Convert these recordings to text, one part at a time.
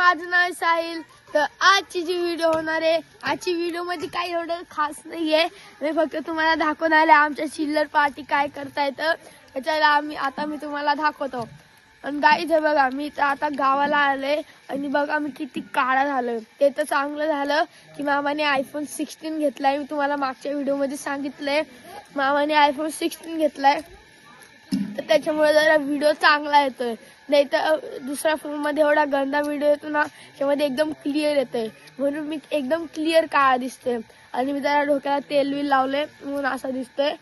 माझं नाव साहिल. तर आजची जी व्हिडिओ होणार आहे, आजची व्हिडिओ मध्ये काही एवढं खास नाहीये. मी फक्त तुम्हाला दाखवून आले आमच्या चिल्लर पार्टी काय करता येतं. त्याच्याला मी तुम्हाला दाखवतो. आणि गाईज हे बघा, मी तर आता गावाला आले आणि बघा मी किती काळा झालं. ते तर चांगलं झालं की मामाने आयफोन 16 घेतलाय. मी तुम्हाला मागच्या व्हिडिओ मध्ये सांगितलंय मामाने आयफोन 16 घेतलाय. तर त्याच्यामुळे जरा व्हिडिओ चांगला येतोय. नाही तर दुसऱ्या फोन मध्ये एवढा गंदा व्हिडिओ येतो ना, त्यामध्ये एकदम क्लिअर येतोय. म्हणून मी एकदम क्लिअर काळा दिसतोय. आणि मी जरा डोक्याला तेल बिल लावले म्हणून असं दिसतोय.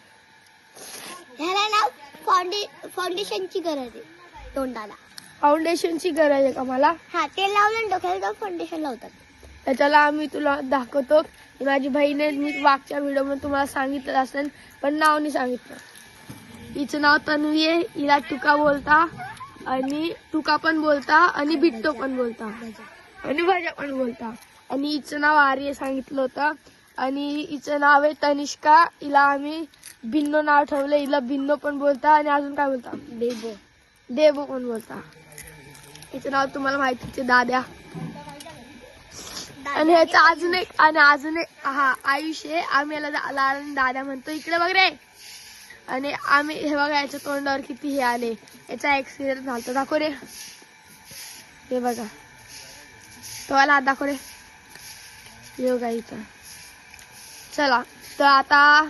ह्याला ना फाउंडेशनची गरज आहे. तोंडाला फाउंडेशनची गरज आहे का मला? हा, तेल लावलं डोक्याला फाउंडेशन लावतात. त्याच्याला आम्ही तुला दाखवतो. माझी बहीण मी मागच्या व्हिडिओ मध्ये तुम्हाला सांगितलं असेल पण नाव नाही सांगितलं. हिचं नाव तन्वी आहे. हिला टुका बोलता आणि टुका पण बोलता आणि बिट्टो पण बोलता आणि भजा पण बोलता. आणि हिचं नाव आर्य सांगितलं होतं. आणि हिचं नाव आहे तनिष्का. हिला आम्ही बिन्नो नाव ठेवलं. हिला बिन्नो पण बोलता आणि अजून काय बोलता? देबो पण बोलता. हिचं नाव तुम्हाला माहितीच आहे, दाद्या. आणि ह्याचं अजून एक हा आयुष आहे. आम्ही याला लहान दादा म्हणतो. इकडे बघ रे. आणि आम्ही हे बघा याच्या तोंडावर किती हे आले. याचा ऍक्सिडेंट झाला, दाखव रे. हे बघा तो आला, दाखव रे. हे बघा इथं. चला तर आता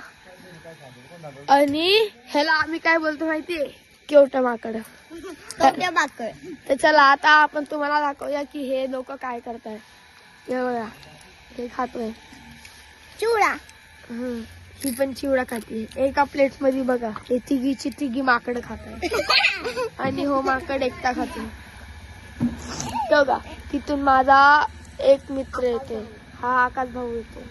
आणि ह्याला आम्ही काय बोलतो माहितीये? केवट माकड. तर चला आता आपण तुम्हाला दाखवूया की हे लोक काय करताय. हे बघा हे खातोय चिवडा. ही पण चिवडा खाते. एका प्लेट मध्ये बघा हे तिघी माकड खाताय. आणि हो माकड एकटा खातो. बघा तिथून माझा एक मित्र येते. हा आकाश भाऊ येतो.